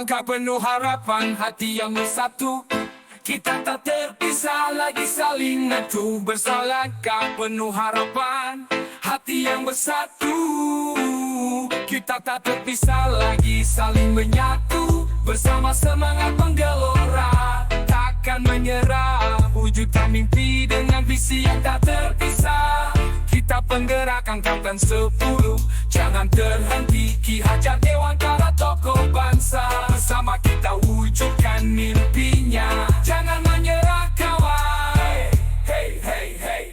Langkah penuh harapan, hati yang bersatu. Kita tak terpisah lagi saling menyatu. Bersalangkah penuh harapan, hati yang bersatu. Kita tak terpisah lagi saling menyatu. Bersama semangat menggelora, takkan menyerah. Wujudkan mimpi dengan visi yang tak terpisah. Kita penggerak angkatan 10, jangan terhenti. Ki Hajar Dewantara tokoh bangsa. Bersama kita wujudkan mimpinya. Jangan menyerah kawan. Hey, hey, hey.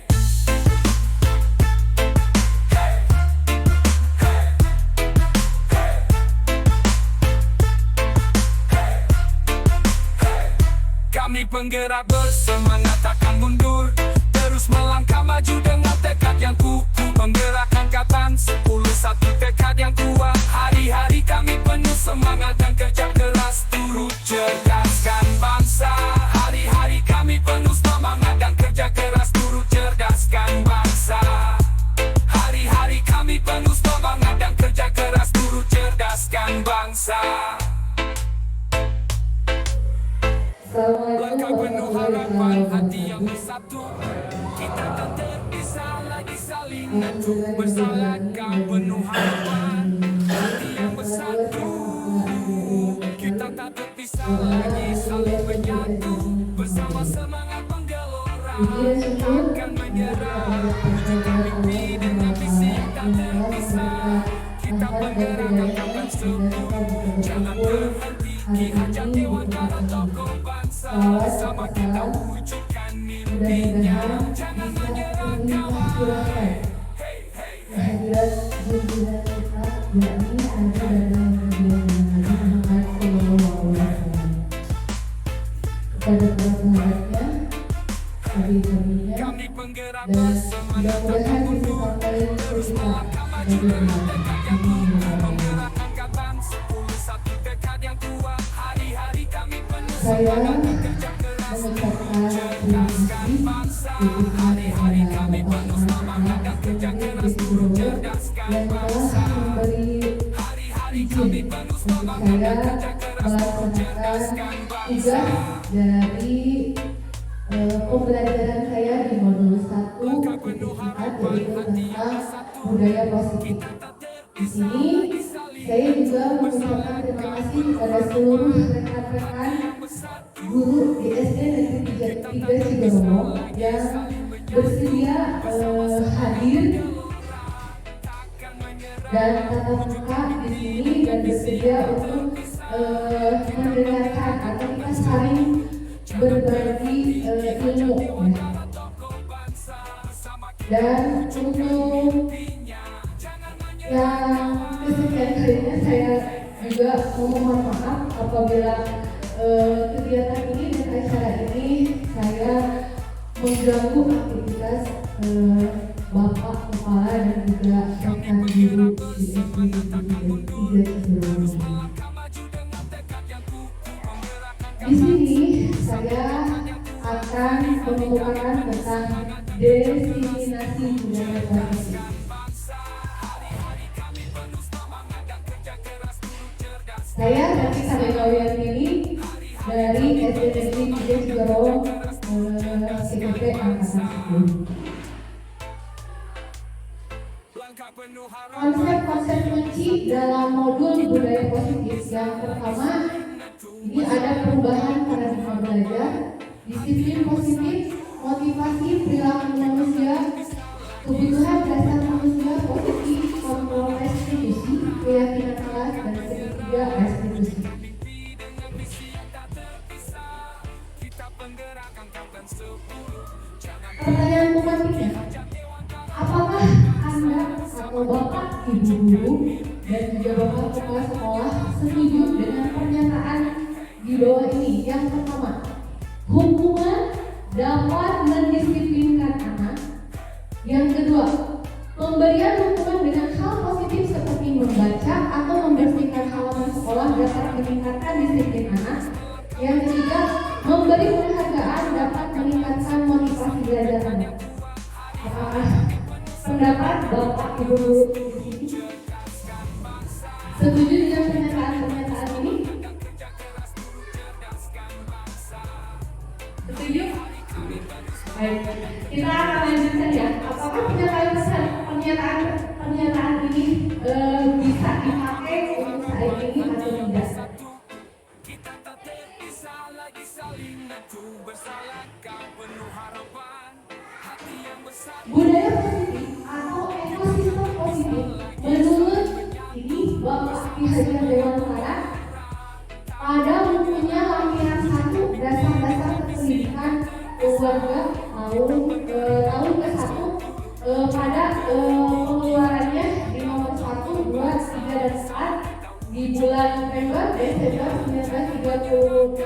Kami penggerak bersemangat takkan mundur. Terus melangkah maju dengan tekad yang kukuh. Penggerak angkatan 10, satu tekad yang kuat. Hari-hari kami penuh semangat dan kerja keras. Turut cerdaskan bangsa. Hari-hari kami penuh semangat dan kerja keras. Turut cerdaskan bangsa. Hari-hari kami penuh semangat dan kerja keras. Turut cerdaskan bangsa. Langkah penuh harapan, hati yang bersatu. Kita tak terpisah lagi saling menyatu. Bersalangkah penuh harapan, hati yang bersatu. Kita tak terpisah lagi saling menyatu. Bersama semangat menggelora, takkan menyerah. Wujudkan mimpi dengan visi yang tak terpisah. Kita penggerak angkatan 10, jangan berhenti. Ki Hajar Dewantara tokoh bangsa. Bersama kita wujudkan mimpinya. Jangan menyerah kawan. Hey, hey, hey. Kehadiran junjungan kita yakni ada dalam Nabi Muhammad SAW. Kepada para sahabatnya, nabi-nabinya, Kami penggerak dan bersemangat mudah-mudahan takkan bisa mundur. sampai Terus kita melangkah maju dengan tekad yang kukuh. Penggerak angkatan 10, satu tekad yang kuat. Hari-hari kami penuh saya semangat dan kerja keras. mengucapkan Cerdaskan bangsa. Hari-hari kami penuh semangat dan kerja keras. Turut cerdaskan yang telah bangsa. memberi Hari-hari izin kami untuk penuh semangat dan saya kerja keras. Turut cerdaskan melaksanakan bangsa. tugas dari pembelajaran saya di modul 1 Langkah penuh harapan, yaitu hati yang tentang bersatu. budaya positif. Kita tak Di terpisah sini lagi saling saya juga mengucapkan terima kasih kepada seluruh rekan-rekan guru di SD Negeri 3 Cigombong yang bersedia hadir dan tatap muka di sini dan bersedia untuk mendengarkan atau kita saling berbagi ilmu ya. Dan untuk yang kesekian kalinya saya juga memohon maaf apabila kegiatan ini dan acara ini saya mengganggu aktivitas Bapak Kepala dan juga rekan guru di SD Negeri 3 Cigombong. Di sini saya akan mengemukakan tentang diskriminasi budaya positif. Saya Rati Sadegawiantini dari SD Negeri 3 Cigombong SMP Angkatan 10. Konsep-konsep kunci dalam modul budaya positif yang pertama, ini ada perubahan paradigma belajar, disiplin positif, motivasi perilaku manusia, kebutuhan dasar manusia positif, kontrol restitusi, keyakinan kelas, dan ketiga restitusi. Pertanyaan pematiknya, apakah Anda atau Bapak Ibu guru dan juga Bapak kepala sekolah setuju dengan pernyataan di bawah ini? Yang pertama, hukuman dapat mendisiplinkan anak. Yang kedua, pemberian hukuman dengan hal positif seperti membaca atau membersihkan halaman sekolah dapat meningkatkan disiplin anak. Yang ketiga, memberi penghargaan dapat meningkatkan motivasi belajar anak. Apakah pendapat Bapak Ibu guru di sini setuju dengan pernyataan ini? Baik, kita akan lanjutkan ya. Apakah pernyataan ini bisa dipakai untuk saat ini atau tidak? Kita tak terpisah lagi saling menentu bersalahkah penuh harapan hati yang bersatu. Budaya positif atau ekosistem positif menurut ini Bapak Ki Hajar Dewantara pada bukunya Lampiran 1 Dasar-dasar Pendidikan Keluarga tahun ke-1 pada pengeluarannya di nomor 1, 2, 3, dan 4 di bulan November, Desember 1936,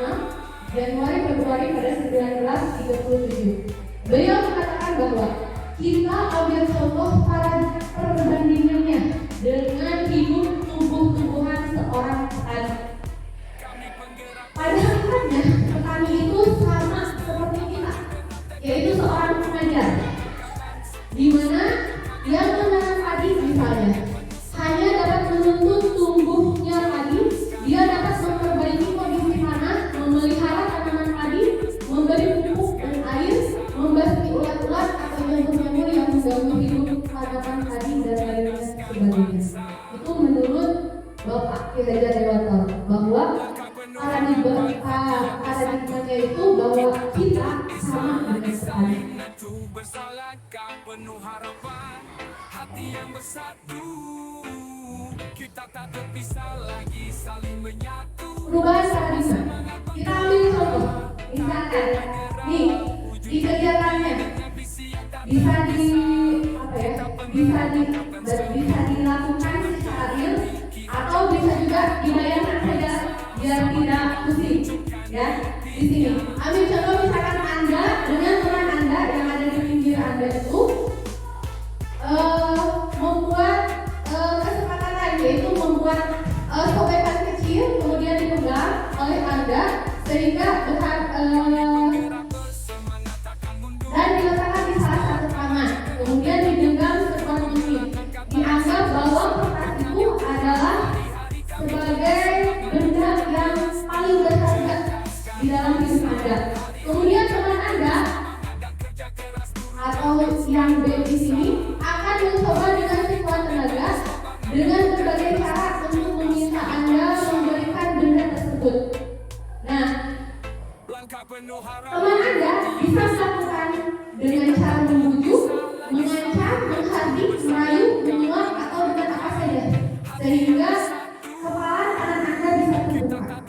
Januari, Februari pada 1937. Beliau mengatakan bahwa kita ambil contoh para perbandingannya dengan hidup tumbuh-tumbuhan seorang petani. Pada hakikatnya, petani itu sama seperti kita, yaitu seorang pengajar, di mana yang menanam padi misalnya hanya dapat menuntun tumbuhnya padi, dia dapat memperbaiki kondisi tanah, memelihara tanaman padi, memberi pupuk dan air, membasmi ulat-ulat atau nyamuk-nyamuk yang mengganggu hidup tanaman padi dan lain sebagainya. Itu menurut Bapak Ki Hajar Dewantara bahwa paradigmanya itu bahwa kita sama dengan petani. Bersalahkah penuh harapan hati yang bersatu. Kita tak terpisah lagi saling menyatu. Perubahan paradigma. Kita ambil contoh. Misalkan nih di kegiatannya bisa dilakukan secara real atau bisa juga dibayangkan saja biar tidak pusing ya. Di sini ambil contoh misalkan Anda dengan teman Anda yang ada di pinggir Anda itu membuat kesepakatan, yaitu membuat sobekan kecil kemudian dipegang oleh Anda sehingga dan diletakkan di salah satu tangan, kemudian digenggam sekuat mungkin. Dianggap bahwa kertas itu adalah sebagai benda yang paling berharga di dalam hidup Anda. Kemudian teman Anda atau yang B di sini akan mencoba dengan sekuat tenaga dengan berbagai cara untuk meminta Anda memberikan benda tersebut. Nah, teman Anda bisa melakukan dengan cara membujuk, mengancam, menghardik, merayu, menyuap atau dengan apa saja, sehingga kepala tangan Anda bisa terbuka.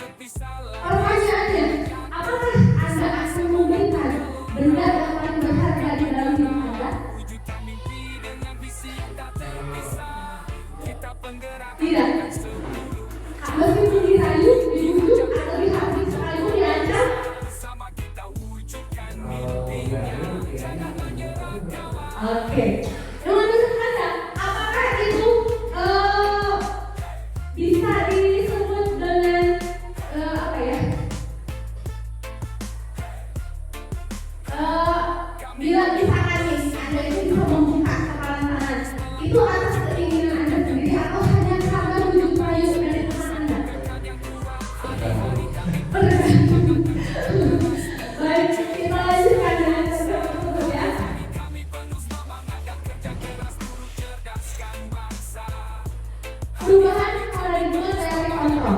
Pertanyaannya, apakah Anda akan memberikan benda yang paling berharga di dalam hidup Anda? Tidak. Meskipun dirayu, dibujuk atau dihardik sekalipun diancam, oke. Dengan menurut Anda, apakah itu bisa disebut dengan apa ya? Bila misalkan nih, Anda itu bisa membuka kepalan tangan, itu atas keinginan Anda sendiri atau hanya karena bujuk rayu dari teman Anda? Baik, kita lanjutkan dengan tersebut ya. Perubahan paradigma teori kontrol.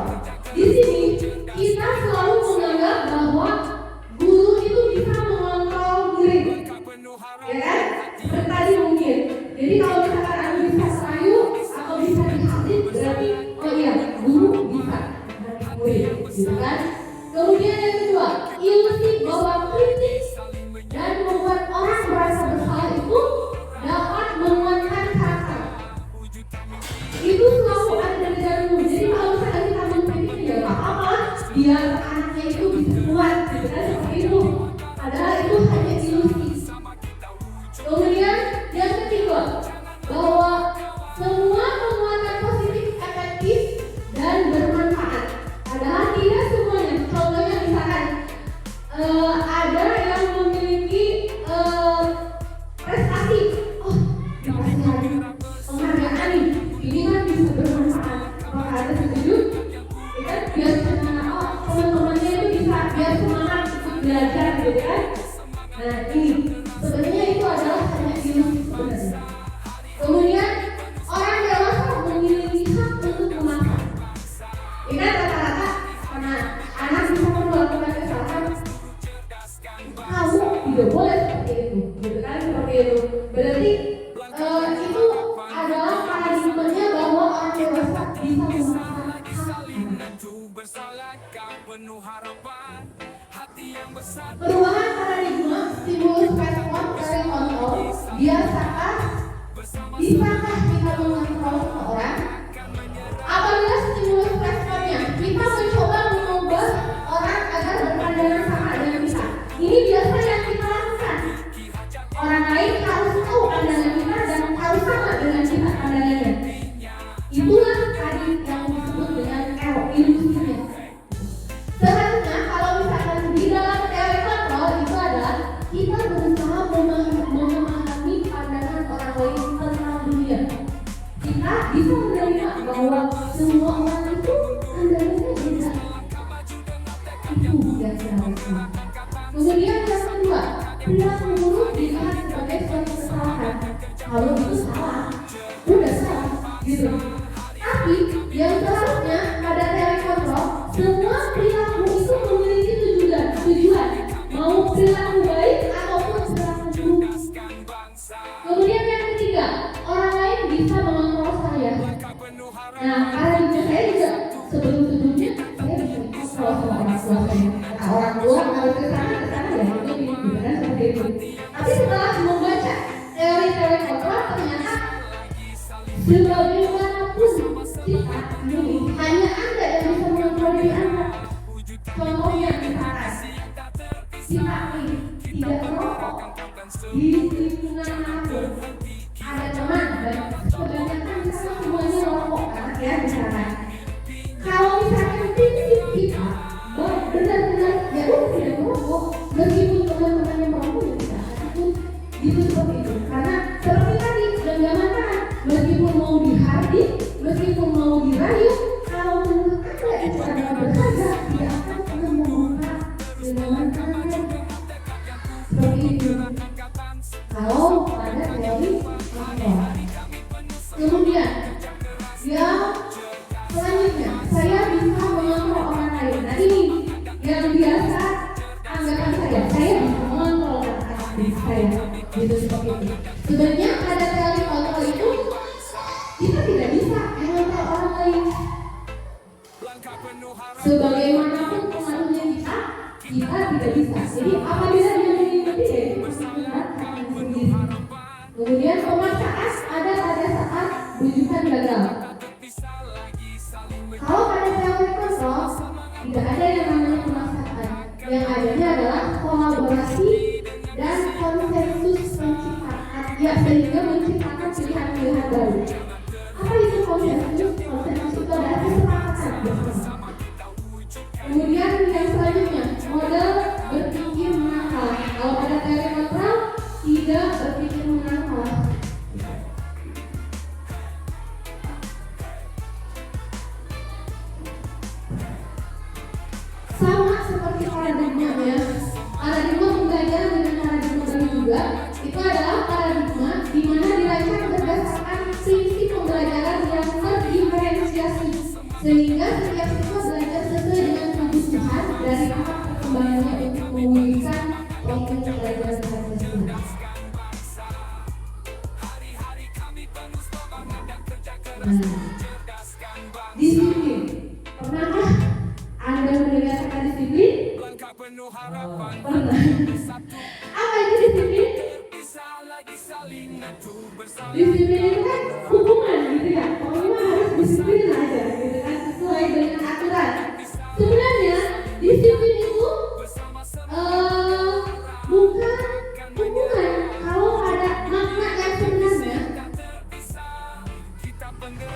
Di sini kita selalu menganggap bahwa guru itu bisa mengontrol murid, ya kan? Seperti mungkin. Jadi kalau misalkan Anda bisa merayu atau bisa dihardik, berarti oh iya guru bisa menghardik murid, gitu kan? Kemudian yang kedua, ilusi bahwa kritik dan membuat orang merasa bersalah itu dapat menguatkan karakter. Itu selalu ada dari dulu. Jadi kalau misalkan kita mengkritik ya nggak apa-apa, biar anaknya itu bisa kuat, gitu kan? Seperti itu. Padahal itu hanya ilusi. Kemudian yang ketiga, bahwa semua penguatan positif efektif dan bermanfaat. Padahal tidak semuanya. Contohnya misalkan ada yang memiliki prestasi, oh dikasih penghargaan nih, ini kan bisa bermanfaat. Apakah Anda setuju? Ya, biar teman-temannya itu bisa biar semangat ikut belajar, gitu kan? Nah ini sebenarnya itu adalah hanya ilusi sebenarnya. Kemudian orang dewasa memiliki hak untuk memakan. Ini kan rata-rata karena anak bisa melakukan kesalahan, kamu tidak boleh seperti itu, gitu kan, seperti itu. Berarti itu adalah paradigmanya bahwa orang dewasa bisa memakan hak anak. Perubahan paradigma stimulus respon dari kontrol. Biasakah bisakah kita mengontrol seseorang? Apabila stimulus responnya kita mencoba mengubah orang agar berpandangan sama dengan kita, ini biasa yang kita lakukan. Orang lain harus tahu pandangan kita dan harus sama dengan kita pandangannya. Itulah tadi yang disebut dengan ilusinya. Seharusnya kalau misalkan di dalam teori kontrol itu adalah kita berusaha memahami pandangan orang lain tentang dunia. Kita bisa menerima bahwa semua orang itu pandangannya beda. Itu yang seharusnya. Kemudian yang kedua, perilaku buruk dilihat sebagai suatu kesalahan. Kalau itu salah, udah salah, gitu. Tapi yang seharusnya pada teori kontrol, semua perilaku itu memiliki tujuan, mau perilaku baik ataupun perilaku buruk. Kemudian yang ketiga, orang lain bisa mengontrol saya. Nah, paradigma saya juga sebelumnya saya bisa dikontrol sama orang tua saya. Nah, orang tua harus kesana ya itu gimana seperti itu. Tapi setelah membaca teori-teori kontrol, ternyata sebagaimanapun kita ini hanya Anda yang bisa mengontrol diri Anda. Contohnya misalkan kita ini tidak merokok di lingkungan manapun, ada teman dan kebanyakan misalnya semuanya merokok kan ya misalkan. Kalau misalkan prinsip kita benar-benar ya udah tidak merokok, meskipun teman-temannya merokok ya tidak itu seperti itu. Karena seperti tadi genggaman tangan, meskipun mau dihardik, meskipun mau dirayu, kalau menurut Anda itu adalah berharga, tidak akan pernah membongkar genggaman tangan. Seperti itu. Kalau pada teori kontrol. Kemudian yang selanjutnya, saya bisa mengontrol orang lain. Nah ini yang biasa anggapan saya bisa mengontrol anak diri saya. Gitu seperti itu. Sebenarnya pada teori kontrol itu kita tidak bisa mengontrol orang lain. Sebagaimanapun pengaruhnya kita tidak bisa. Jadi apabila dia mengikuti ya itu sendiri. Kemudian pemaksaan ada pada saat rujukan gagal. Kalau pada teori kontrol tidak ada yang namanya pemaksaan. Yang adanya adalah kolaborasi dan konsensus penciptaan, ya sehingga menciptakan pilihan-pilihan baru. Apa itu konsensus? Konsensus itu adalah kesepakatan bersama. Kemudian yang selanjutnya, model berpikir menakal. Kalau pada teori kontrol tidak berpikir menakal. Sama seperti paradigmanya, paradigma pembelajaran dengan paradigma baru juga itu adalah paradigma di mana dirancang berdasarkan prinsip pembelajaran yang terdiferensiasi, sehingga setiap siswa belajar sesuai dengan kebutuhan dari tahap perkembangannya untuk mewujudkan profil pembelajaran Pancasila. Disiplin. Pernahkah Anda mendengar kata disiplin? Pernah. Apa itu disiplin? Disiplin itu kan hubungan gitu ya. Pokoknya harus disiplin aja gitu kan, sesuai dengan aturan. Sebenarnya disiplin itu bukan hubungan. Kalau ada makna yang sebenarnya,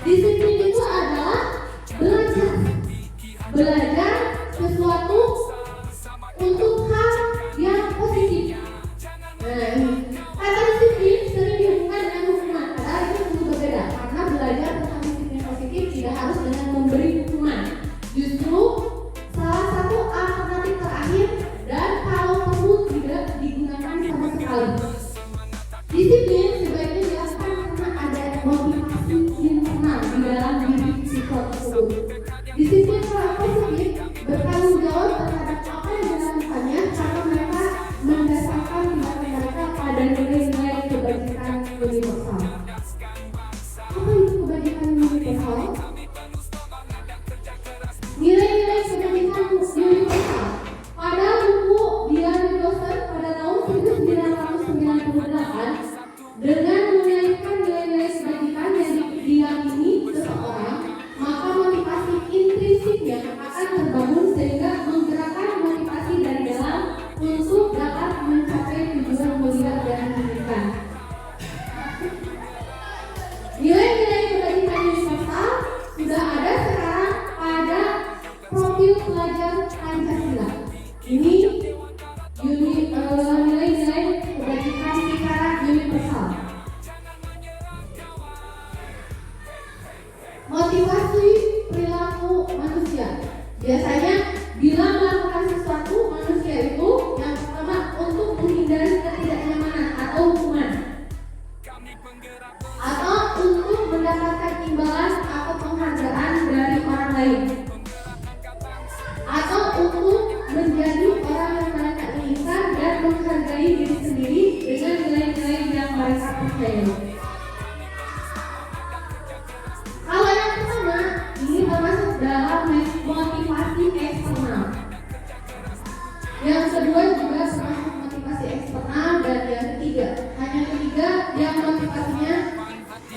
disiplin itu adalah belajar sesuatu untuk hal yang positif. Nah, kata disiplin sering dihubungkan dengan hukuman, padahal itu berbeda. dengan menaikkan nilai-nilai kebajikan yang diyakini seseorang, maka motivasi intrinsiknya akan terbangun sehingga menggerakkan motivasi dari dalam untuk dapat mencapai tujuan mulia dan menyenangkan. Nilai-nilai kebajikan universal sudah ada sekarang pada profil pelajar Pancasila. Ini nilai-nilai kebajikan secara universal. Motivasi perilaku manusia. Biasanya bila melakukan sesuatu, manusia itu yang pertama untuk menghindari ketidaknyamanan atau hukuman, atau untuk mendapatkan imbalan atau penghargaan dari orang lain, atau untuk menjadi orang yang mereka inginkan dan menghargai diri sendiri dengan nilai-nilai yang mereka percayai. Kalau yang pertama, ini termasuk dalam motivasi eksternal. Yang kedua juga termasuk motivasi eksternal, dan yang ketiga, hanya ketiga yang motivasinya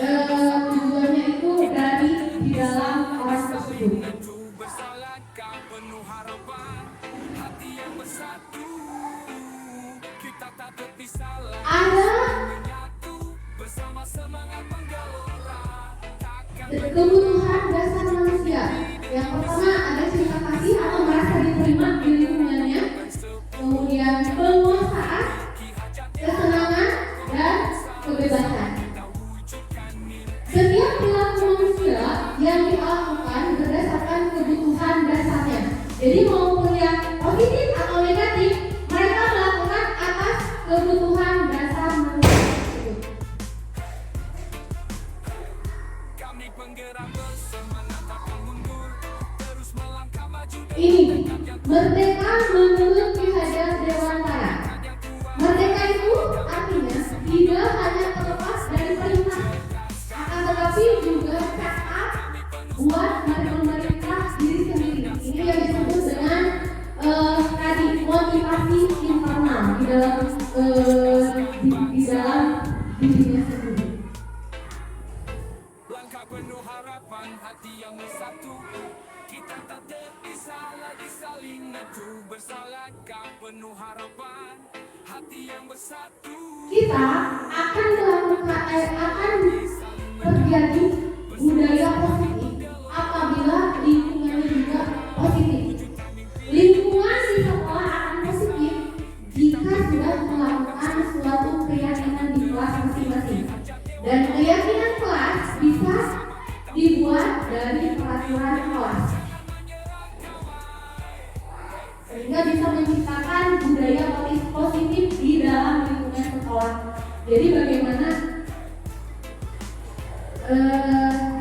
tujuannya itu dari di dalam orang tersebut. Ada kebutuhan dasar manusia. Yang pertama ada cinta kasih atau merasa diterima di lingkungannya, kemudian penguasaan, kesenangan, dan kebebasan. Setiap perilaku manusia yang dilakukan berdasarkan kebutuhan dasarnya. Jadi maupun yang positif atau negatif, mereka melakukan atas kebutuhan dasar manusia tersebut. Ini merdeka menurut Ki Hajar Dewantara. Merdeka itu artinya tidak hanya terlepas dari perintah, akan tetapi juga cakap buat memerintah diri sendiri. Ini yang disebut dengan tadi motivasi internal di dalam dirinya sendiri. Langkah penuh harapan, hati yang bersatu. Kita tak terpisah lagi saling menyatu. Bersalahkah penuh harapan, hati yang bersatu. Kita akan terjadi budaya positif apabila lingkungannya juga positif. Lingkungan di sekolah akan positif jika sudah melakukan suatu keyakinan di kelas masing-masing. Dan keyakinan kelas bisa dibuat dari peraturan kelas, sehingga bisa menciptakan budaya positif di dalam lingkungan sekolah. Jadi bagaimana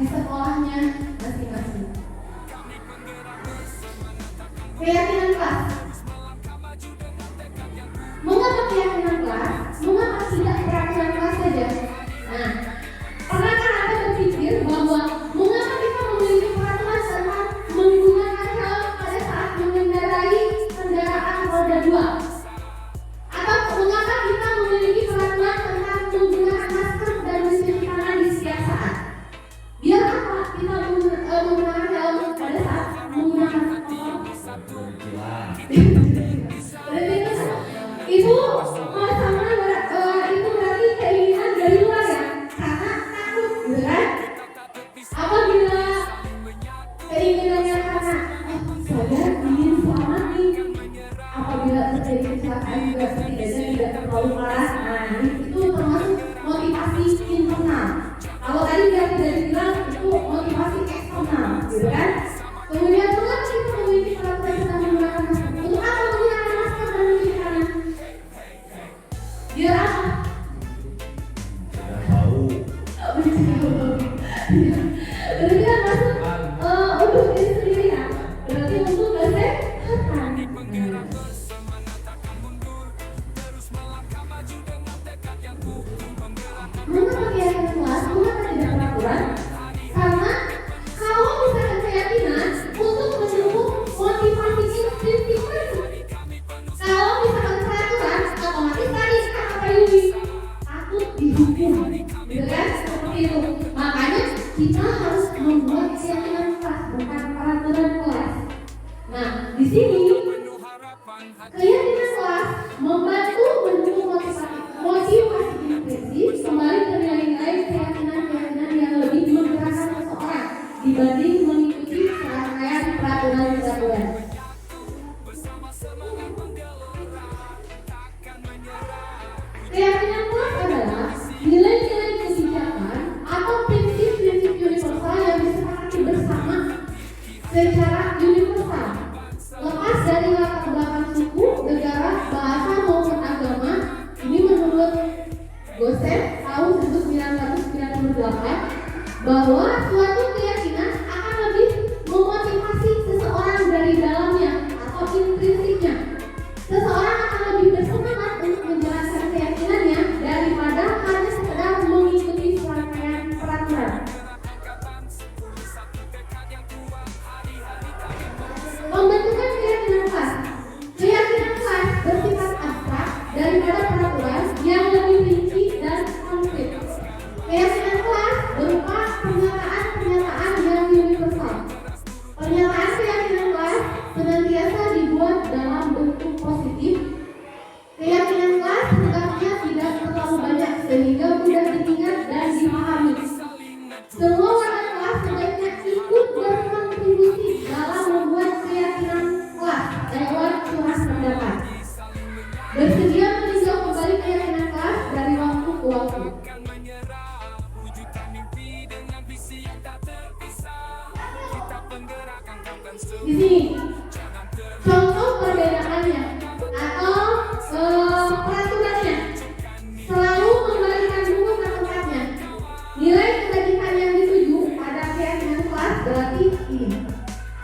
di sekolahnya masing-masing. Keyakinan kelas. Mengapa keyakinan kelas? Mengapa tidak peraturan kelas saja? Nah, pernahkah Anda berpikir bahwa mengapa kita memiliki peraturan tentang menggunakan helm pada saat mengendarai kendaraan roda 2? Atau mengapa kita memiliki peraturan tentang menggunakan masker dan mencuci tangan di setiap saat? Biar apa kita menggunakan helm pada saat menggunakan itu itu berarti keinginan dari luar ya, karena takut, gitu kan? Apabila keinginannya karena saya ingin selamat nih, apabila terjadi kecelakaan juga setidaknya tidak terlalu parah. Nah, itu termasuk motivasi internal. Kalau tadi tidak dibilang itu motivasi eksternal, gitu kan? Kemudian mengapa kita memiliki peraturan tentang menggunakan masker? Untuk apa menggunakan masker dan mencuci tangan? Biar apa? Berarti kan masuk untuk diri sendiri ya. Berarti untuk kesehatan. Mengapa keyakinan kelas? Mengapa tidak peraturan? Karena kalau misalkan keyakinan untuk mendukung motivasi instinktif, kalau misalkan peraturan otomatis tadi kata Pak Yudi Keyakinan kelas adalah nilai-nilai kebijakan atau prinsip-prinsip universal yang disepakati bersama secara universal, lepas dari latar belakang suku, negara, bahasa maupun agama. Ini menurut Gosset tahun 1998 bahwa suatu keyakinan akan lebih memotivasi seseorang dari dalamnya atau intrinsiknya. Seseorang akan lebih bersemangat untuk menjalankan keyakinannya daripada hanya sekedar mengikuti serangkaian peraturan. Pembentukan keyakinan kelas. Keyakinan kelas bersifat abstrak daripada peraturan yang lebih rinci dan konkret. Keyakinan kelas berupa pernyataan-pernyataan yang universal. Pernyataan keyakinan kelas senantiasa dibuat dalam bentuk positif. Keyakinan kelas hendaknya tidak terlalu banyak sehingga mudah diingat dan dipahami. Semua warga kelas sebaiknya ikut berkontribusi dalam membuat keyakinan kelas lewat surat pendapat. Bersedia meninjau kembali keyakinan kelas dari waktu ke waktu. Di sini contoh perbedaannya atau peraturannya: selalu mengembalikan buku ke tempatnya. Nilai kebajikan yang dituju pada keyakinan kelas berarti ini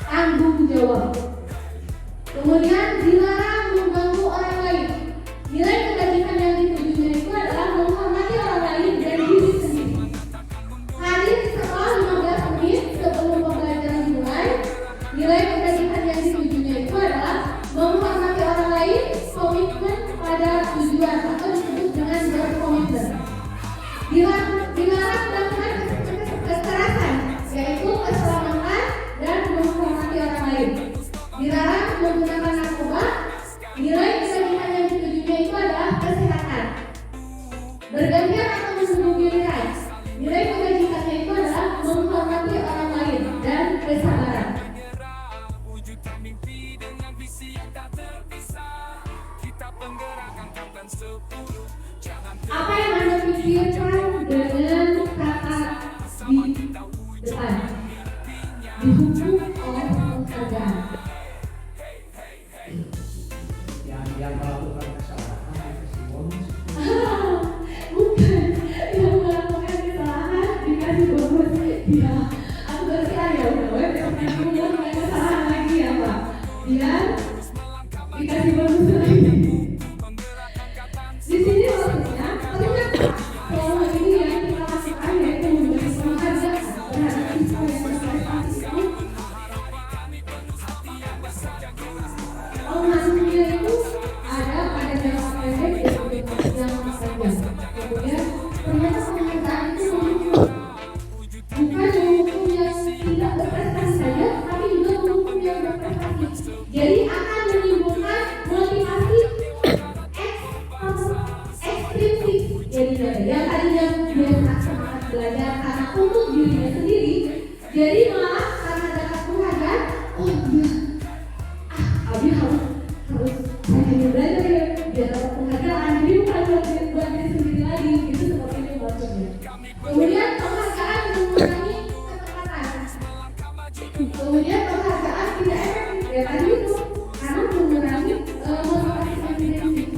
tanggung jawab. Kemudian dilarang mengganggu orang lain. Nilai kebajikan yang ditujunya itu adalah menghormati orang lain dan diri sendiri. Hadir di sekolah 15 menit sebelum pembelajaran dimulai. Nilai kebajikan yang ditujunya itu adalah menghormati orang lain, komitmen pada tujuan atau disebut dengan berkomitmen. Dilarang melakukan kekerasan, yaitu keselamatan dan menghormati orang lain. Dilarang menggunakan narkoba. Nilai kebajikan yang ditujunya itu adalah kesehatan. Bergantian atau menghubungi nilai. Nilai kebajikannya itu adalah menghormati orang lain dan kesabaran. Apa yang Anda pikirkan dengan kata di depan? Dihukum oleh penghargaan. Yang melakukan kesalahan dikasih bonus. Bukan, yang melakukan kesalahan dikasih bonus. Ya, aku berkira ya udah, melakukan kesalahan lagi ya Pak. Biar dikasih bonus lagi. Di sini maksudnya ternyata selama ini yang kita lakukan yaitu memberi penghargaan terhadap siswa yang berprestasi itu. Penghasilnya itu ada pada jangka pendek dan jangka panjang. Kemudian ternyata penghargaan itu bukan menghukum yang tidak berprestasi saja, tapi juga menghukum yang berprestasi. Jadi akan menimbulkan motivasi ekstrinsik. Jadi yang tadinya biasa semangat belajar karena untuk dirinya sendiri, jadi malah karena dapat penghargaan, oh iya, Abi harus rajin belajar ya biar dapat penghargaan. Jadi bukan buat diri sendiri lagi, itu seperti itu maksudnya. Kemudian penghargaan mengurangi ketepatan. Kemudian penghargaan tidak efektif ya tadi itu karena mengurangi motivasi konfidensi.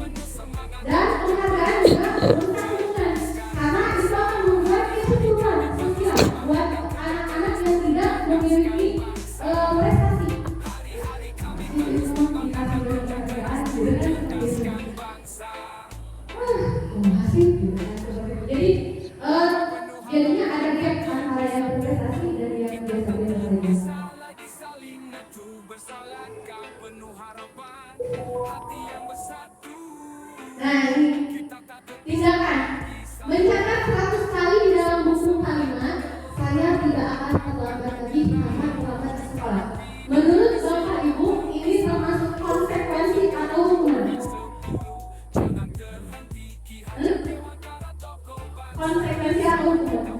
Dan penghargaan juga merusak hubungan karena itu akan membuat kesejukan sosial buat anak-anak yang tidak memiliki prestasi. Itu semua dikasih penghargaan juga kan seperti itu. Jadi jadinya ada gap antara yang berprestasi dan yang biasa-biasa saja. Nah ini tindakan mencatat 100 kali di dalam buku kalimat, saya tidak akan terlambat lagi karena terlambat ke sekolah. Menurut Bapak Ibu ini termasuk konsekuensi atau hukuman? Konsekuensi atau hukuman?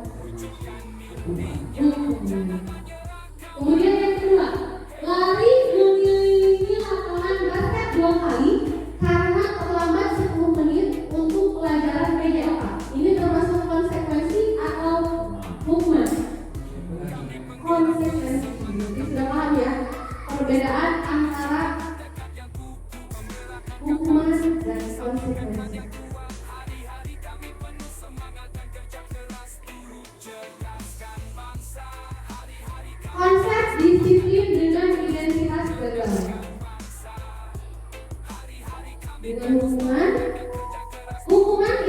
Kemudian yang kedua, lari mengelilingi lapangan basket 2 kali karena terlambat 10 menit untuk pelajaran Konsep disiplin dengan identitas gagal. Dengan hukuman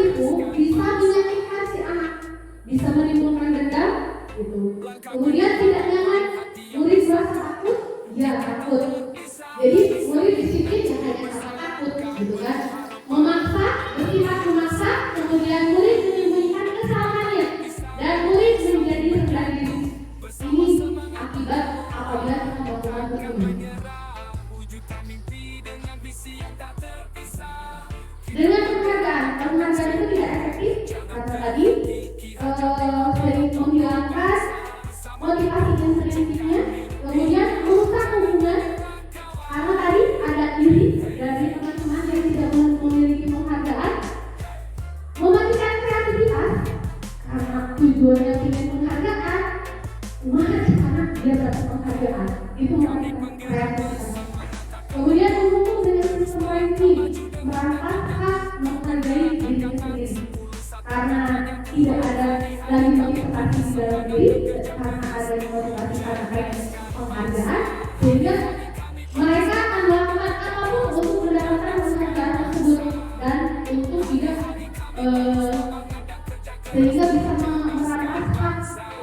itu bisa menyakitkan si anak, bisa menimbulkan dendam, gitu. Kemudian tidak nyaman, murid merasa takut, ya takut. Jadi murid disiplin ya hanya karena takut, gitu kan? Bersifat memaksa, kemudian murid menyembunyikan kesalahannya dan murid menjadi rendah diri. Ini akibat apabila kita melakukan hukuman. Dengan penghargaan itu tidak efektif karena tadi sering menghilangkan motivasi intrinsiknya, kemudian merusak hubungan karena tadi ada iri dari teman-teman yang tidak memiliki penghargaan, mematikan kreativitas karena tujuannya ingin penghargaan, karena dia dapat penghargaan itu mematikan kreativitas. Kemudian mendukung dengan sistem ranking, merangkak menghargai dirinya sendiri karena tidak ada lagi motivasi di dalam diri, karena ada motivasi karena penghargaan, sehingga mereka akan melakukan apapun untuk mendapatkan penghargaan tersebut dan untuk tidak sehingga bisa merasakan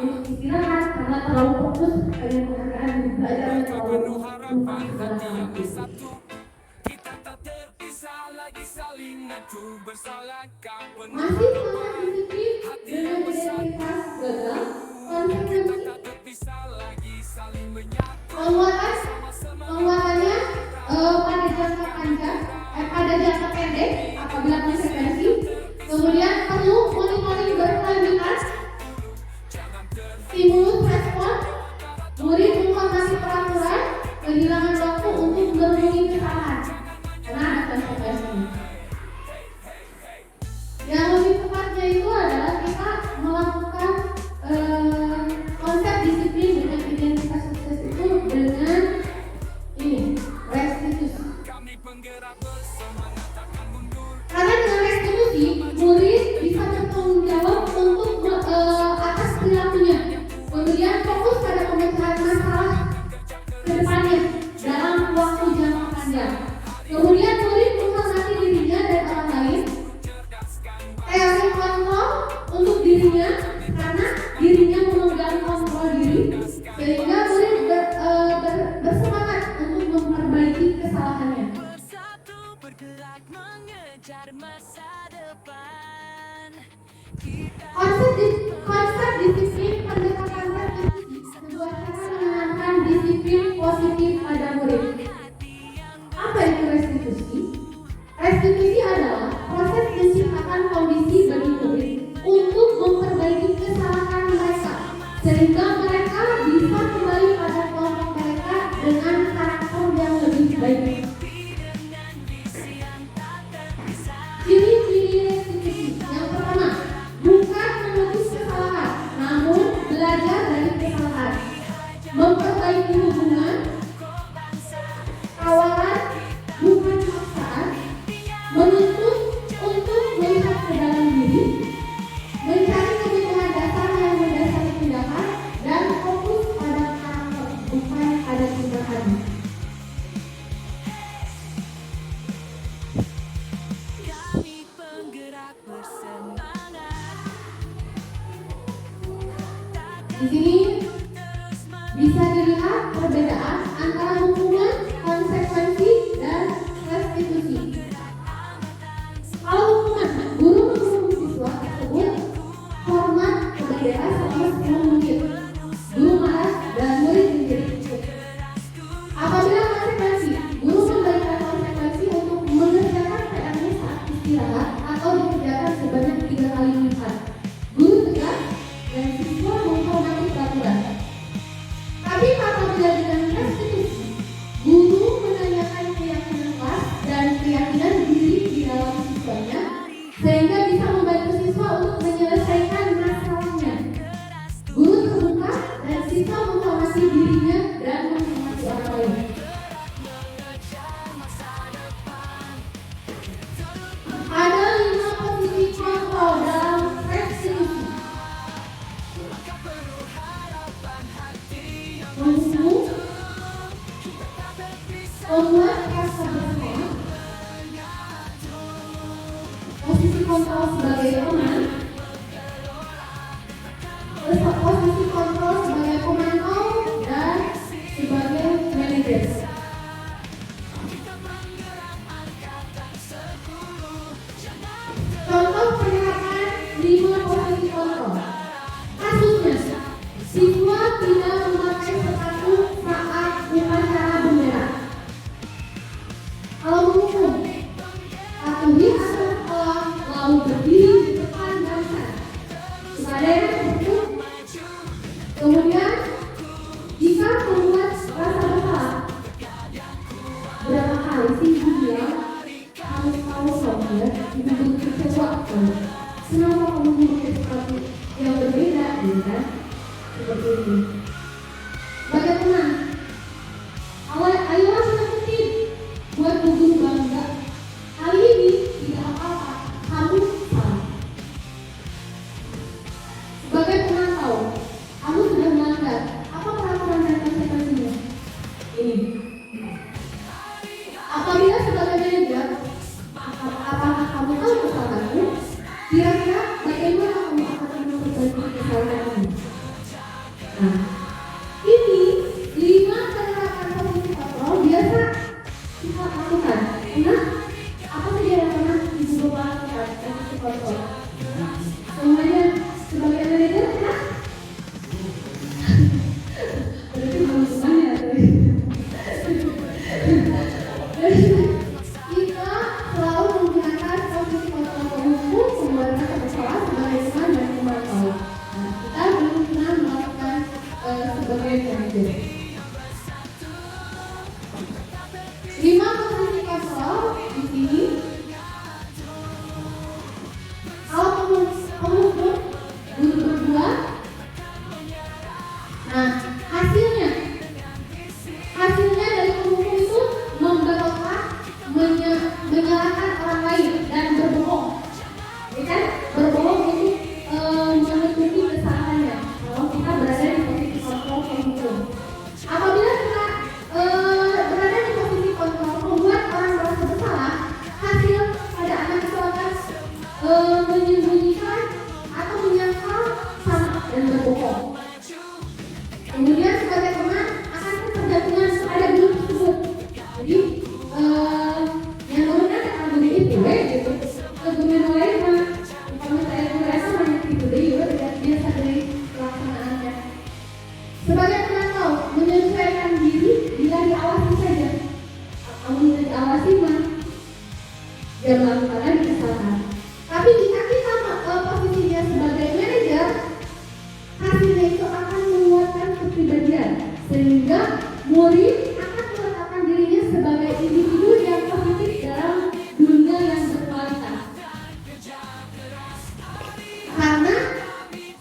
untuk istirahat karena terlalu fokus dengan penghargaan dan belajarnya terlalu lupa segala hal itu. Masih tentang disiplin dengan identitas gagal, konsekuensi penguatannya pada jangka pendek apabila konsekuensi, kemudian perlu monitoring berkelanjutan, stimulus respon, murid menghormati peraturan, kehilangan waktu untuk memenuhi kesalahan karena ada konsekuensinya. Yang lebih tepatnya itu adalah kita melakukan konsep disiplin dengan identitas sukses itu dengan ini restitusi. Karena dengan restitusi murid bisa bertanggung jawab untuk atas perilakunya, kemudian fokus pada pemecahan masalah ke depannya dalam waktu jangka panjang. Kemudian murid menghormati dirinya dan orang lain, teori kontrol untuk dirinya karena dirinya memegang kontrol diri, sehingga murid bersemangat untuk memperbaiki kesalahannya. Konsep disiplin pendekatan restitusi sebuah cara menanamkan disiplin positif pada murid. Apa itu restitusi? Restitusi adalah proses menciptakan kondisi bagi murid untuk memperbaiki kesalahan mereka sehingga mereka bisa kembali pada kelompok mereka dengan karakter yang lebih baik. Ciri-ciri restitusi yang pertama, bukan menebus kesalahan, namun belajar dari kesalahan, memperbaiki hubungan, kawalan, bukan paksaan, menuntut untuk melihat ke dalam diri, mencari kebutuhan dasar yang mendasari tindakan, dan fokus pada karakter, bukan pada tindakan. Di sini bisa dilihat perbedaan antara hukuman, konsekuensi, dan restitusi. Kalau hukuman, guru menghukum siswa tersebut hormat berbeda selama 10 menit. Guru marah dan murid menjadi ikut. Apabila konsekuensi, guru memberikan konsekuensi untuk mengerjakan PR-nya saat istirahat atau dikerjakan sebanyak 3 kali lipat. Guru tegas dan siswa menghormati peraturan. Tapi apabila dengan restitusi, guru menanyakan keyakinan kelas dan keyakinan diri di dalam siswanya sehingga bisa membantu siswa untuk menyelesaikan masalahnya. Guru terbuka dan siswa menghormati dirinya dan menghormati orang lain. Ada posisi kontrol sebagai teman, posisi kontrol sebagai pemantau, dan sebagai manajer. Contoh pernyataan 5 posisi kontrol. Kasusnya, siswa tidak memakai sepatu saat upacara bendera. Kalau menghukum, patuhi aturan sekolah lalu berdiri di depan barisan. Kepada yang dihukum, kemudian jika membuat rasa bersalah, berapa kali sih dia harus tahu soalnya ibu begitu kecewa. Kenapa kamu memakai sepatu yang berbeda, gitu kan? Seperti ini. Bagaimana? Ayolah semangatin buat gugur bangga. Kali ini tidak apa-apa, kamu salah. Sebagai pemantau, kamu sudah melanggar. Apa peraturan dan konsekuensinya? Ini. Apabila sebagai manajer, apakah kamu tahu kesalahanmu? Kira-kira bagaimana kamu akan memperbaiki kesalahan ini? Nah, ini 5 penerapan posisi kontrol biasa kita lakukan. Nah, apa saja yang pernah ibu bapak lakukan posisi kontrol? Semuanya sebagai manajer, ya? Berarti belum semuanya. Kita selalu menggunakan posisi kontrol penghukum, pembuat rasa bersalah sebagai teman dan pemantau. Nah, kita belum pernah melakukan sebagai manajer. 5 posisi kontrol di sini. Kalau penghukum duduk berdua. Nah, hasilnya dari penghukum itu memberontak, menyalahkan orang lain dan berbohong. Ya kan? Berbohong itu menutupi kesalahannya. Kalau kita berada di posisi kontrol penghukum. Apabila kita berada di posisi kontrol membuat orang merasa bersalah, hasil pada anak misalkan menyembunyikan atau menyangkal sama dan berbohong. Kemudian sebagai teman akan ketergantungan pada guru tersebut. Jadi yang gurunya akan guru itu, gitu. Ke guru yang lain mah, kalau saya guru itu banyak itu deh, juga tidak biasa dari pelaksanaannya. Sebagai pemantau menyesuaikan diri bila diawasi saja. Kamu tidak diawasi mah, dia melakukan lagi kesalahan. Tapi jika kita posisinya sebagai manajer, hasilnya itu akan menguatkan kepribadian sehingga murid akan meletakkan dirinya sebagai individu yang positif dalam dunia yang berkualitas. Karena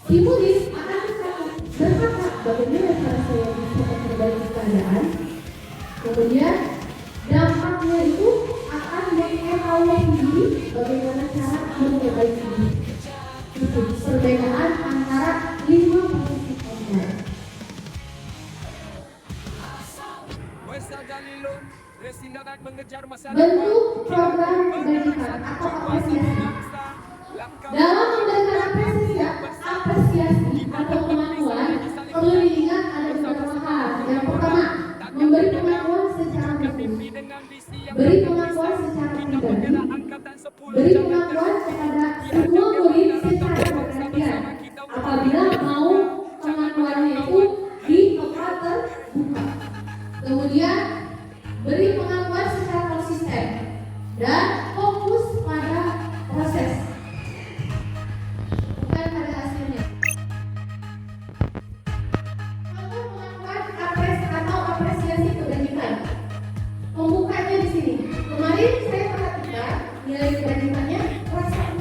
si murid akan berkata bagaimana cara saya bisa memperbaiki keadaan. Kemudian dampaknya itu akan mengevaluasi diri bagaimana cara memperbaiki diri. Itu perbedaan antara 5 posisi kontrol. Bentuk program kebajikan atau apresiasi. Dalam memberikan apresiasi atau pengakuan, perlu diingat ada beberapa hal. Yang pertama, memberi pengakuan secara hukum. Beri pengakuan secara pribadi. Beri pengakuan kepada semua murid secara perhatian. Apabila mau pengakuannya itu di tempat terbuka. Kemudian beri pengakuan secara konsisten dan fokus pada proses, bukan pada hasilnya. Contoh pengakuan atau apresiasi kebajikan. Pembukanya di sini. Kemarin saya perhatikan nilai kebajikannya proses.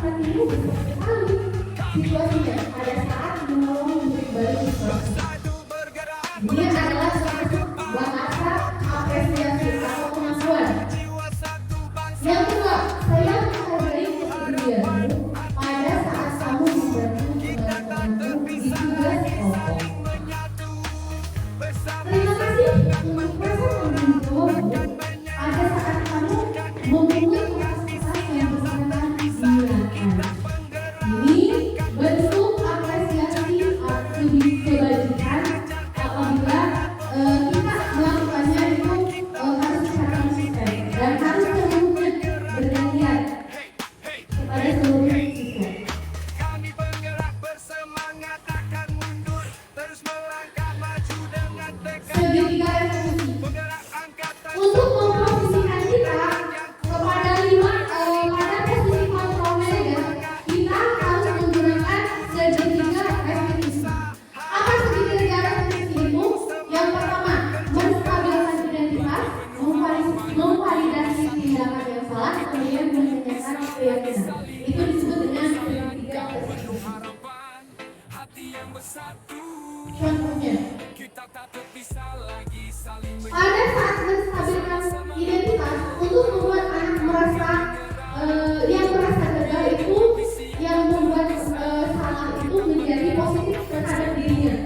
Contohnya, Kita tak terpisah lagi saling pada saat menstabilkan identitas untuk membuat anak merasa yang merasa gagal itu, yang membuat salah itu menjadi positif terhadap dirinya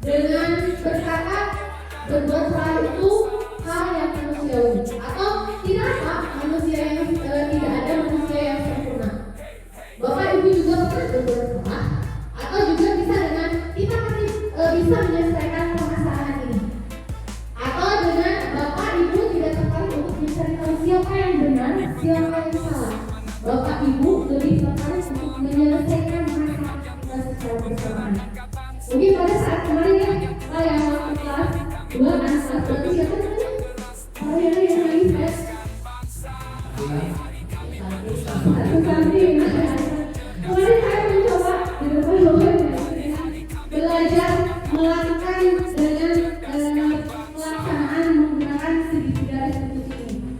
dengan berkata berbuat salah itu hal yang manusiawi, atau tidak apa manusia yang tidak ada manusia yang sempurna. Bapak ibu juga pernah berbuat salah, atau juga bisa dengan kita masih bisa menyelesaikan permasalahan ini, atau dengan bapak ibu tidak tertarik untuk mencari tahu siapa yang benar, siapa yang salah. Bapak ibu lebih tertarik untuk menyelesaikan masalah kita secara bersamaan. Mungkin pada saat kemarin ya, yang waktu kelas 2 anak kelas 2 siapa namanya? Oh ya, yang nangis ya. Satu kali. Kemarin saya mencoba di depan bapak belajar melakukan dengan pelaksanaan menggunakan segitiga restitusi ini.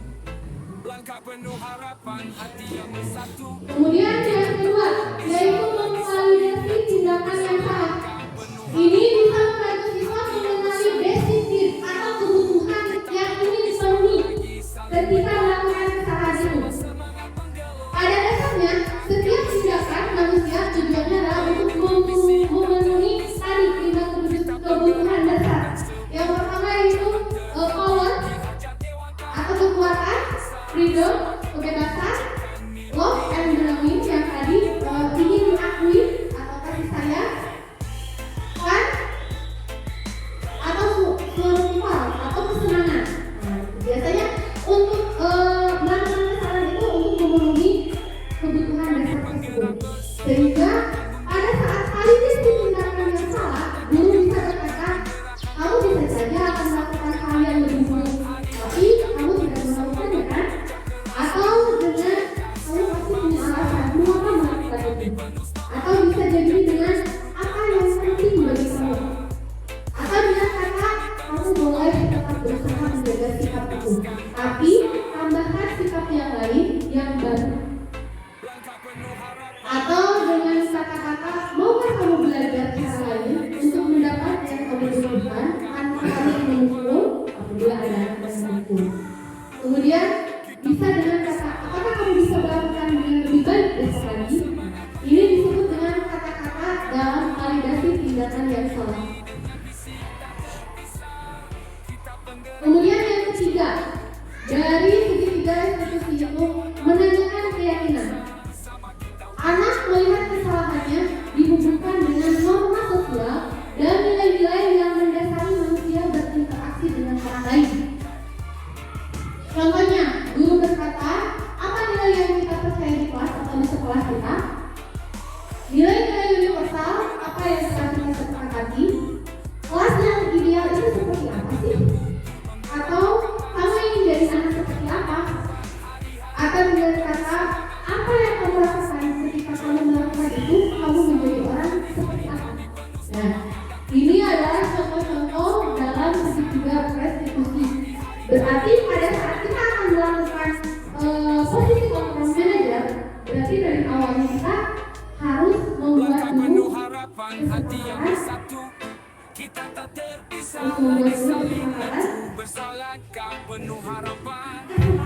langkah penuh harapan hati yang bersatu. Kemudian yang kedua, yaitu memvalidasi tindakan yang salah. Ini bisa membantu siswa mengenali basic need atau kebutuhan yang ingin dipenuhi ketika melakukan kesalahan itu. Pada dasarnya, setiap tindakan manusia tujuannya adalah untuk memenuhi tadi 5 kebutuhan dasar. Yang pertama yaitu power atau kekuatan, freedom, kebebasan, love and belonging yang tadi ingin diakui atau kasih sayang, fun atau survival atau kesenangan. Biasanya untuk melakukan kesalahan itu untuk memenuhi kebutuhan dasar tersebut. Sehingga pada saat validasi tindakan yang salah, guru bisa berkata, kamu bisa saja akan melakukan hal yang lebih buruk, tapi kamu tidak melakukannya kan? Atau dengan kamu pasti punya alasan mengapa melakukan itu. Atau bisa jadi dengan apa yang penting bagi kamu. Atau dengan kata kamu boleh tetap berusaha menjaga sikap itu, tapi tambahkan sikap yang lain yang baru. Atau dengan kata-kata maukah kamu belajar cara lain untuk mendapat yang kamu butuhkan tanpa harus memukul apabila ada anak yang memukul. Kemudian bisa dengan kata apakah kamu bisa melakukan dengan lebih baik besok lagi. Ini disebut dengan kata-kata dalam validasi tindakan yang salah. Kemudian yang ketiga, dari segitiga restitusi itu menanyakan keyakinan. Anak melihat kesalahannya dihubungkan dengan norma sosial dan nilai-nilai yang mendasari manusia berinteraksi dengan orang lain. Contohnya, guru berkata, apa nilai yang kita percaya di kelas atau di sekolah kita? Nilai-nilai universal, apa yang telah kita sepakati? Kelas yang ideal itu seperti apa sih? Atau kamu ingin jadi anak seperti apa? Atau dengan kata, apa yang kamu rasakan ketika kamu melakukan itu, kamu menjadi orang seperti apa? Nah, ini adalah contoh-contoh dalam segitiga restitusi. Berarti pada saat kita akan melakukan posisi control manager, berarti dari awalnya kita harus membuat Langkah penuh harapan hati yang bersatu. Kita tak terpisah lagi saling bantu. Bersalahkah penuh harapan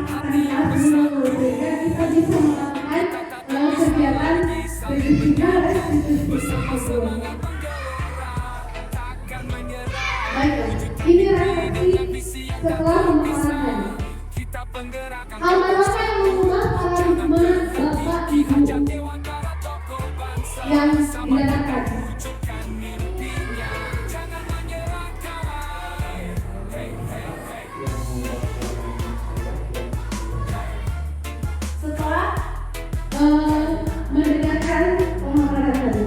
hati yang bersatu. sehingga kita bisa melakukan kegiatan segitiga restitusi tersebut. Takkan menyerah. Baik, ini refleksi setelah pemaparan. Kita penggerakkan Hal apa yang mengubah paradigma bapak ibu yang didanakan? Setelah mendengarkan pemaparan tadi,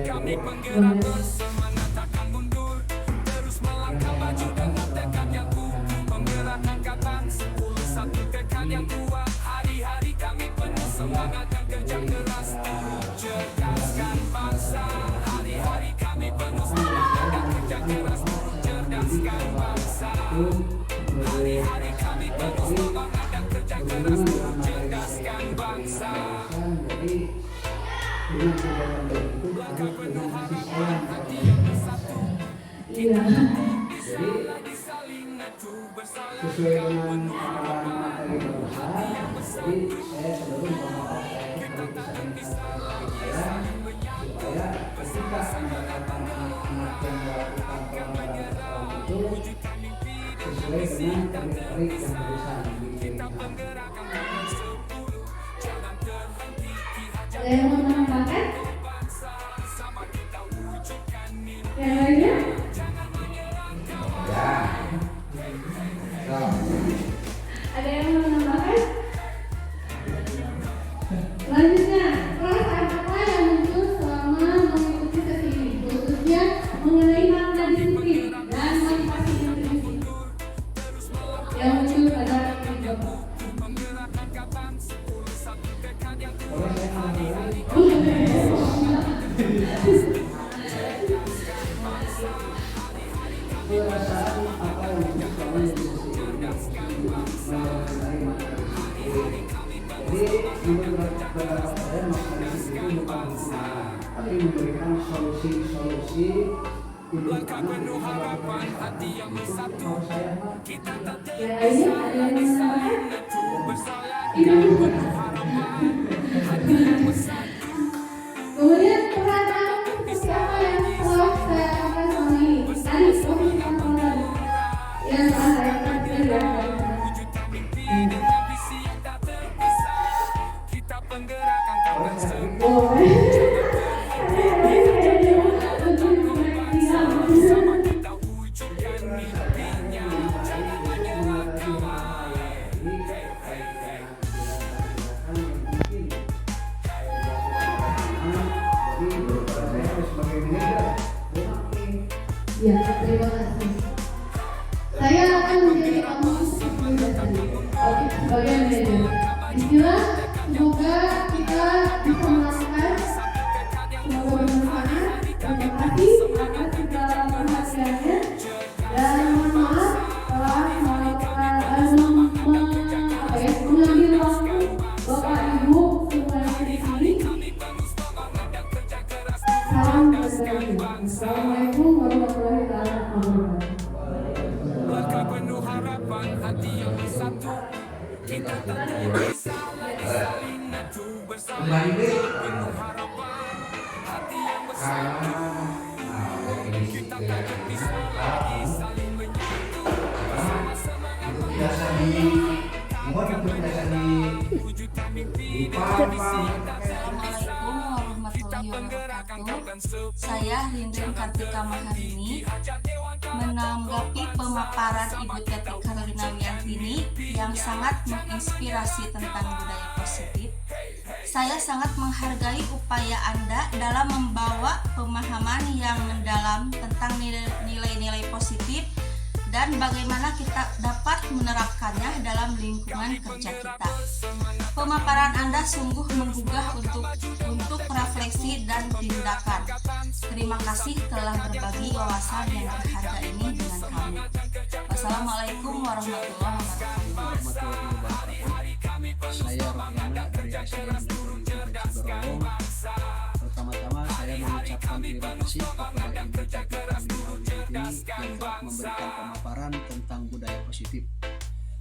kami penggerak bersemangat takkan mundur. Terus melangkah maju dengan tekad yang kukuh. Penggerak angkatan 10 satu tekad yang kuat. Hari-hari kami penuh semangat dan kerja keras. Cerdaskan bangsa. Hari-hari kami penuh semangat dan kerja keras. Cerdaskan bangsa. Hari-hari kami penuh semangat dan kerja keras. Cerdaskan bangsa. Jadi dengan tindakan Iya. Jadi sesuai dengan paparan materi barusan, jadi saya cenderung bahwa saya harus bisa meningkatkan saya supaya ketika mendapatkan anak-anak yang melakukan pelanggaran kesalahan itu sesuai dengan trik-trik yang barusan diberikan. Ada yang mau menambahkan? Yang lainnya? Ada yang mau menambahkan? Selanjutnya, perasaan apa yang muncul selama mengikuti sesi ini, khususnya mengenai makna disiplin dan motivasi intrinsik yang muncul pada ini Bapak? Kalau saya mengambil perasaan apa yang muncul selama mengenai materi disiplin. Jadi menurut beberapa saya materi disiplin bukan hukuman, tapi memberikan solusi-solusi Langkah penuh harapan hati yang bersatu. Kita tak Yang lainnya ada yang menambahkan? bersalah. Itu. Kemudian peran aku seperti apa yang telah saya lakukan selama ini? Tadi posisi kontrol yang telah saya lakukan ya. Dengan visi yang tak terpisah, kita penggerakkan kawan semua. Boleh. Sama kita wujudkan mimpinya. Ya, terima kasih. Saya akan menjadi kamu sebagai tadi. Oke, sebagai manajer. Bismillah, semoga kita bisa melakukan semoga bermanfaat. Terima kasih atas segala perhatiannya dan mohon maaf telah mengambil waktu Bapak Ibu semuanya di sini. Salam berbagi. Assalamualaikum warahmatullahi wabarakatuh. Langkah penuh harapan hati yang bersatu. Kita tak terpisah lagi saling menyatu bersama. Penuh harapan hati yang bersatu. Kita tak terpisah lagi saling menyatu bersama semangat wujudkan mimpi dengan visi yang tak terpisah. Kita penggerakkan kawan semua. Saya Lindrin Kartika Maharini menanggapi pemaparan Ibu Teti Carolina Wiantini yang sangat menginspirasi tentang budaya positif. Saya sangat menghargai upaya Anda dalam membawa pemahaman yang mendalam tentang nilai-nilai positif dan bagaimana kita dapat menerapkannya dalam lingkungan kerja kita. Pemaparan Anda sungguh menggugah untuk refleksi dan tindakan. Terima kasih telah berbagi wawasan yang berharga ini dengan kami. Wassalamualaikum warahmatullahi wabarakatuh. Saya Rohiana dari SD Negeri Ciberowong. Pertama-tama saya mengucapkan terima kasih kepada Ibu Teti Carolina Wiantini yang telah memberikan pemaparan tentang budaya positif.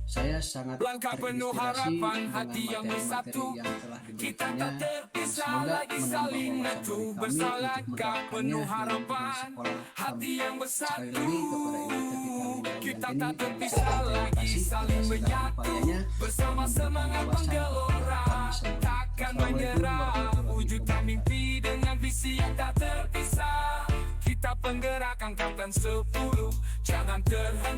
Saya sangat Langkah penuh terinspirasi harapan dengan hati yang materi-materi bersatu. yang telah Kita diberikannya tak dan terpisah semoga lagi menambah saling wawasan menyatu bagi kami bersama. untuk menerapkannya Penuh di harapan sekolah hati kami. yang Sekali bersatu. lagi kepada Ibu Teti Carolina Kita Wiantini tak yang terpisah terima lagi kasih saling atas segala menyatu upayanya bersama semangat menggelora. Takkan menyerah wujudkan mimpi dengan visi yang tak terpisah. Kita penggerakkan kawan 10. Jangan terhenti.